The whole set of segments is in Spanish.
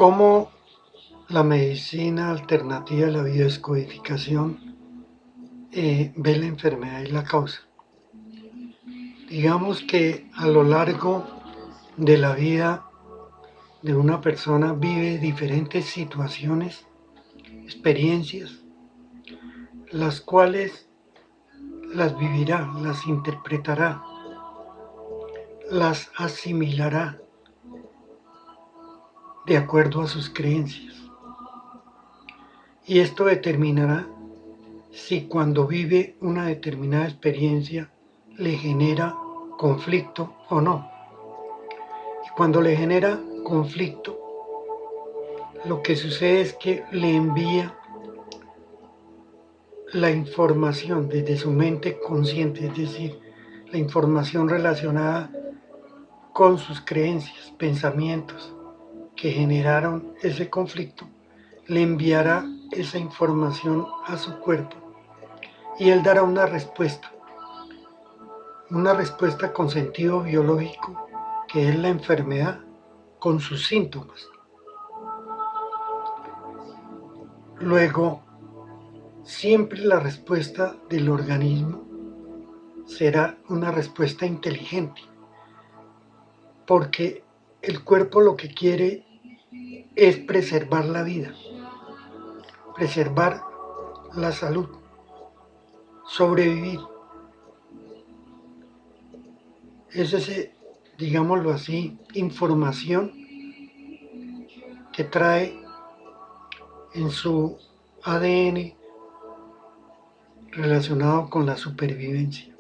cómo la medicina alternativa de la biodescodificación ve la enfermedad y la causa. Digamos que a lo largo de la vida de una persona vive diferentes situaciones, experiencias, las cuales las vivirá, las interpretará, las asimilará de acuerdo a sus creencias. Y esto determinará si cuando vive una determinada experiencia le genera conflicto o no. Y cuando le genera conflicto, lo que sucede es que le envía la información desde su mente consciente, es decir, la información relacionada con sus creencias, pensamientos que generaron ese conflicto, le enviará esa información a su cuerpo y él dará una respuesta con sentido biológico, que es la enfermedad con sus síntomas. Luego, siempre la respuesta del organismo será una respuesta inteligente, porque el cuerpo lo que quiere es preservar la vida, preservar la salud, sobrevivir. Es ese, digámoslo así, información que trae en su ADN relacionado con la supervivencia.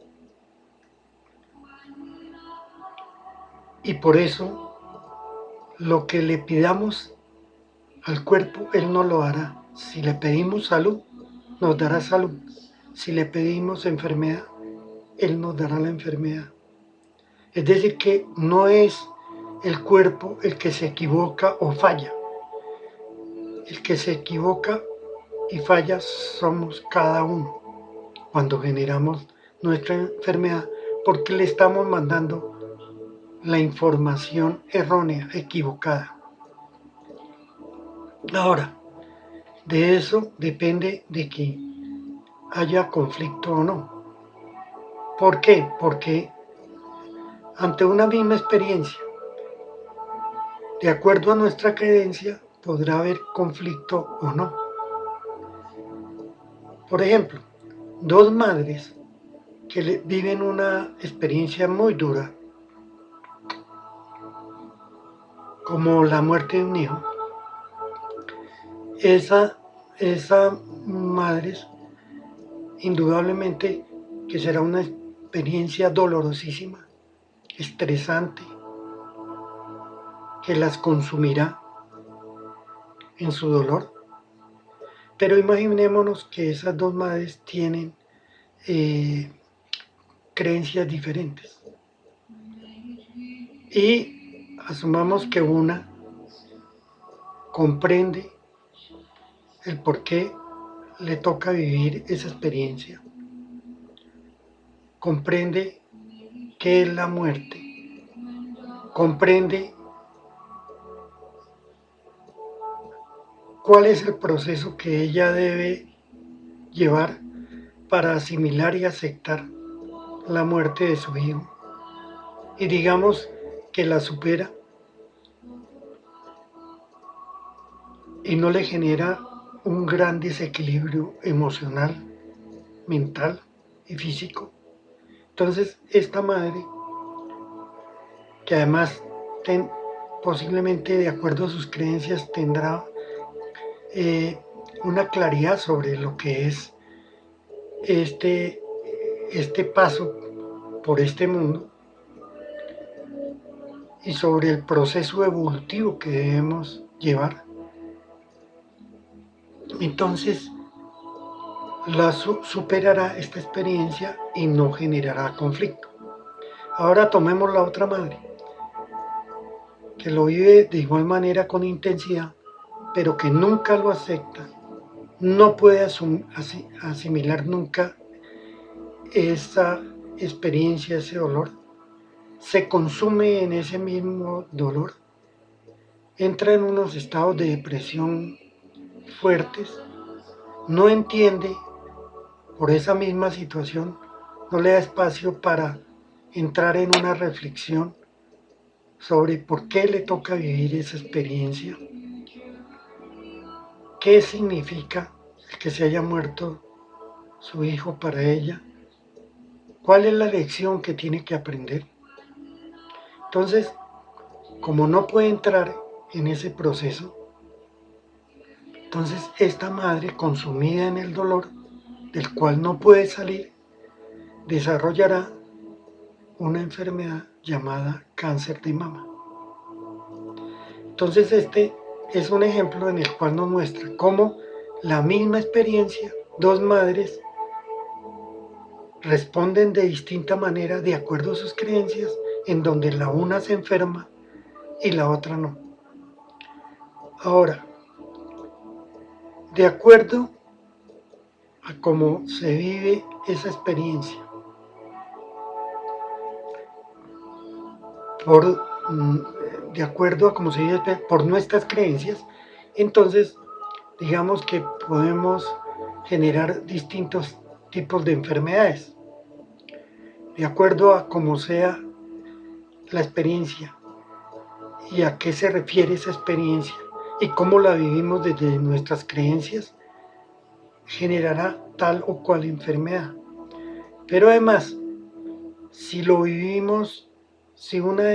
Y por eso, lo que le pidamos al cuerpo, él no lo hará. Si le pedimos salud, nos dará salud. Si le pedimos enfermedad, él nos dará la enfermedad. Es decir, que no es el cuerpo el que se equivoca o falla. El que se equivoca y falla somos cada uno cuando generamos nuestra enfermedad, porque le estamos mandando la información errónea, equivocada. Ahora, de eso depende de que haya conflicto o no. ¿Por qué? Porque ante una misma experiencia, de acuerdo a nuestra creencia, podrá haber conflicto o no. Por ejemplo, dos madres que viven una experiencia muy dura, como la muerte de un hijo, esa madres, indudablemente que será una experiencia dolorosísima, estresante, que las consumirá en su dolor. Pero imaginémonos que esas dos madres tienen creencias diferentes. Y asumamos que una comprende el por qué le toca vivir esa experiencia. Comprende qué es la muerte. Comprende cuál es el proceso que ella debe llevar para asimilar y aceptar la muerte de su hijo. Y digamos que la supera y no le genera un gran desequilibrio emocional, mental y físico. Entonces, esta madre, que además posiblemente de acuerdo a sus creencias tendrá una claridad sobre lo que es este paso por este mundo y sobre el proceso evolutivo que debemos llevar. Entonces, superará esta experiencia y no generará conflicto. Ahora tomemos la otra madre, que lo vive de igual manera con intensidad, pero que nunca lo acepta, no puede asimilar nunca esa experiencia, ese dolor, se consume en ese mismo dolor. entra en unos estados de depresión fuertes, no entiende por esa misma situación, no le da espacio para entrar en una reflexión sobre por qué le toca vivir esa experiencia, qué significa el que se haya muerto su hijo para ella, cuál es la lección que tiene que aprender. Entonces, como no puede entrar en ese proceso, entonces esta madre, consumida en el dolor, del cual no puede salir, desarrollará una enfermedad llamada cáncer de mama. Entonces este es un ejemplo en el cual nos muestra cómo la misma experiencia, dos madres responden de distinta manera de acuerdo a sus creencias, en donde la una se enferma y la otra no. Ahora, de acuerdo a cómo se vive esa experiencia, de acuerdo a cómo se vive por nuestras creencias, entonces digamos que podemos generar distintos tipos de enfermedades, de acuerdo a cómo sea la experiencia y a qué se refiere esa experiencia y cómo la vivimos desde nuestras creencias, generará tal o cual enfermedad. Pero además, si lo vivimos, si una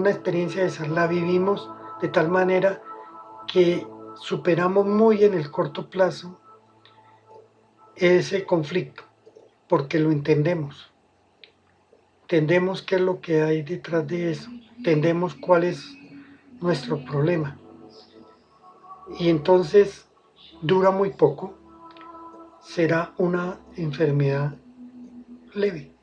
experiencia de esa la vivimos de tal manera que superamos muy en el corto plazo ese conflicto, porque lo entendemos qué es lo que hay detrás de eso, entendemos cuál es nuestro problema. Y entonces dura muy poco, será una enfermedad leve.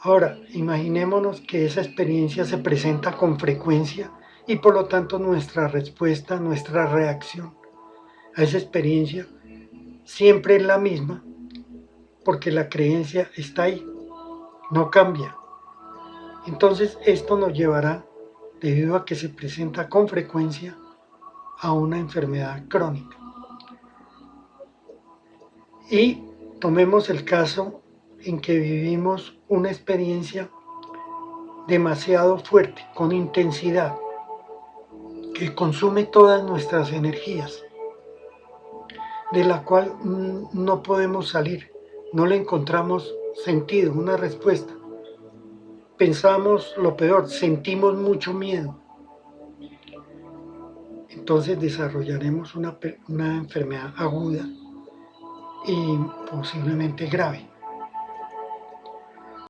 Ahora, imaginémonos que esa experiencia se presenta con frecuencia y por lo tanto nuestra respuesta, nuestra reacción a esa experiencia siempre es la misma, porque la creencia está ahí, no cambia. Entonces esto nos llevará, debido a que se presenta con frecuencia, a una enfermedad crónica. Y tomemos el caso en que vivimos una experiencia demasiado fuerte, con intensidad, que consume todas nuestras energías, de la cual no podemos salir, no le encontramos sentido, una respuesta. Pensamos lo peor, sentimos mucho miedo. Entonces desarrollaremos una enfermedad aguda y posiblemente grave.